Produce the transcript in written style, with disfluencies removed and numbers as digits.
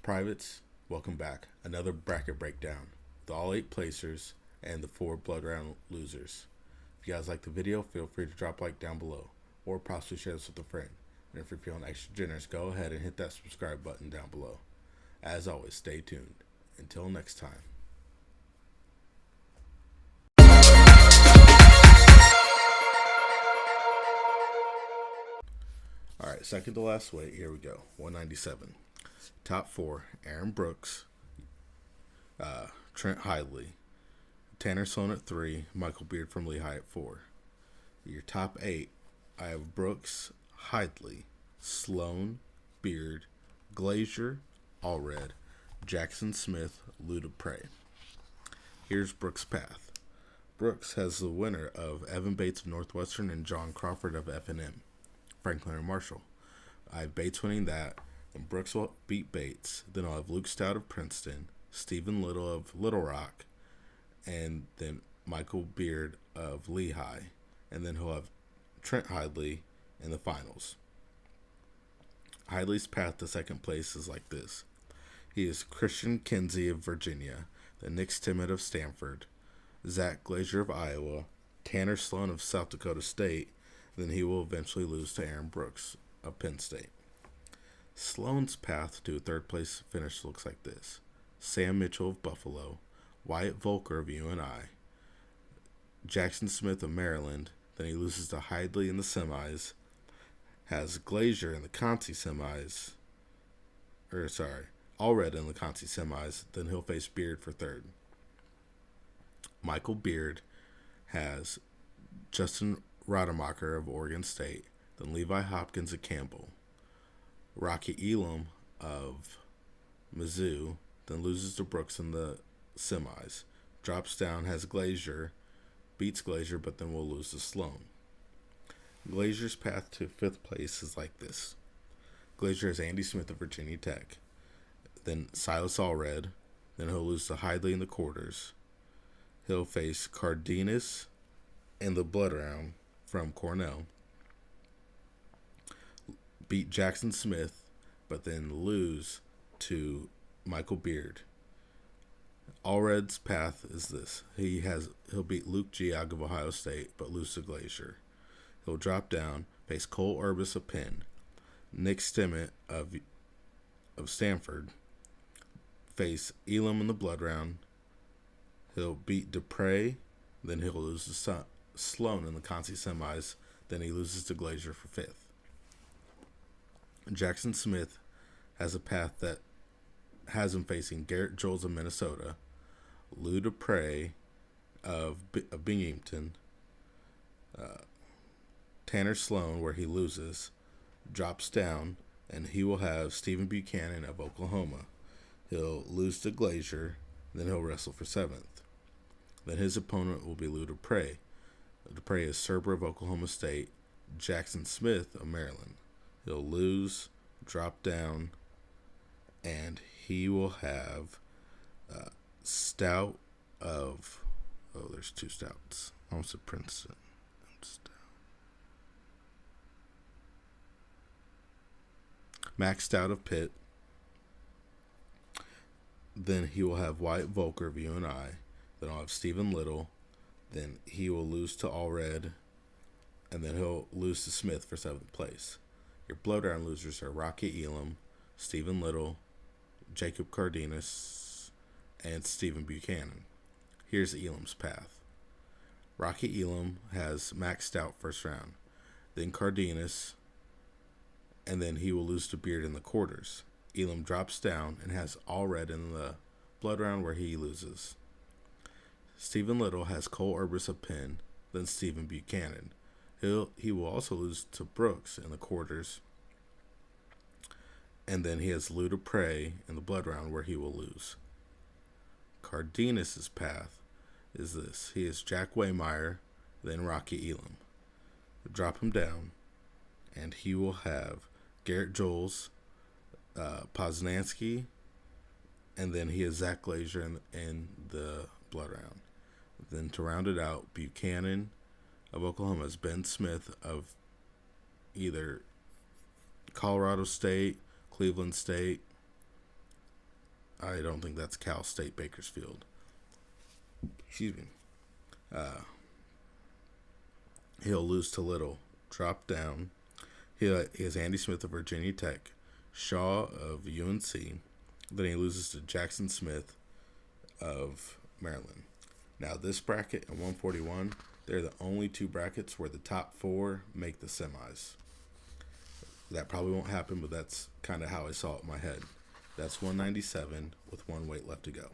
Privates, welcome back. Another bracket breakdown with all 8 placers and the 4 blood round losers. If you guys like the video, feel free to drop a like down below or possibly share this with a friend. And if you're feeling extra generous, go ahead and hit that subscribe button down below. As always, stay tuned. Until next time. Alright, second to last weight. Here we go. 197. Top 4, Aaron Brooks, Trent Hidley, Tanner Sloan at 3, Michael Beard from Lehigh at 4. Your top 8, I have Brooks, Hidley, Sloan, Beard, Glazier, Allred, Jackson Smith, Lou Prey. Here's Brooks' path. Brooks has the winner of Evan Bates of Northwestern and John Crawford of F&M, Franklin and Marshall. I have Bates winning that, and Brooks will beat Bates. Then I'll have Luke Stout of Princeton, Stephen Little of Little Rock, and then Michael Beard of Lehigh. And then he'll have Trent Hidley in the finals. Hidley's path to second place is like this. He is Christian Kinsey of Virginia, then Nick Stimmett of Stanford, Zach Glazier of Iowa, Tanner Sloan of South Dakota State. Then he will eventually lose to Aaron Brooks of Penn State. Sloan's path to a third place finish looks like this. Sam Mitchell of Buffalo, Wyatt Volker of UNI, Jackson Smith of Maryland. Then he loses to Hidley in the semis, has Glazier in the Conti semis, Allred in the Conti semis. Then he'll face Beard for third. Michael Beard has Justin Rademacher of Oregon State, then Levi Hopkins of Campbell, Rocky Elam of Mizzou, then loses to Brooks in the semis, drops down, has Glazier, beats Glazier, but then will lose to Sloan. Glazier's path to fifth place is like this. Glazier has Andy Smith of Virginia Tech, then Silas Allred, then he'll lose to Hidley in the quarters. He'll face Cardenas in the blood round from Cornell, beat Jackson Smith, but then lose to Michael Beard. Allred's path is this. He'll beat Luke Giag of Ohio State, but lose to Glazier. He'll drop down, face Cole Urbis of Penn, Nick Stimmett of Stanford, face Elam in the blood round. He'll beat Dupre, then he'll lose to Sloan in the Conti semis. Then he loses to Glazier for fifth. Jackson Smith has a path that has him facing Garrett Joles of Minnesota, Lou Dupre of Binghamton, Tanner Sloan, where he loses, drops down, and he will have Stephen Buchanan of Oklahoma. He'll lose to Glazier, then he'll wrestle for seventh. Then his opponent will be Lou Dupre. Dupre is Serber of Oklahoma State, Jackson Smith of Maryland. He'll lose, drop down, and he will have Stout of... Oh, there's 2 Stouts. I almost said Princeton. Max Stout of Pitt. Then he will have Wyatt Volker of UNI. Then I'll have Stephen Little. Then he will lose to Allred. And then he'll lose to Smith for 7th place. Your blood round losers are Rocky Elam, Stephen Little, Jacob Cardenas, and Stephen Buchanan. Here's Elam's path. Rocky Elam has Max Stout first round, then Cardenas, and then he will lose to Beard in the quarters. Elam drops down and has Allred in the blood round where he loses. Stephen Little has Cole Urbis of Penn, then Stephen Buchanan. He will also lose to Brooks in the quarters. And then he has Lou Dupre in the blood round where he will lose. Cardenas' path is this. He is Jack Waymeyer, then Rocky Elam. Drop him down, and he will have Garrett Joles, Poznansky, and then he has Zach Glazier in the blood round. Then to round it out, Buchanan of Oklahoma is Ben Smith of either Colorado State, Cleveland State, I don't think that's Cal State Bakersfield. Excuse me. He'll lose to Little. Drop down. He has Andy Smith of Virginia Tech, Shaw of UNC. Then he loses to Jackson Smith of Maryland. Now, this bracket and 141, they're the only two brackets where the top four make the semis. That probably won't happen, but that's kind of how I saw it in my head. That's 197 with one weight left to go.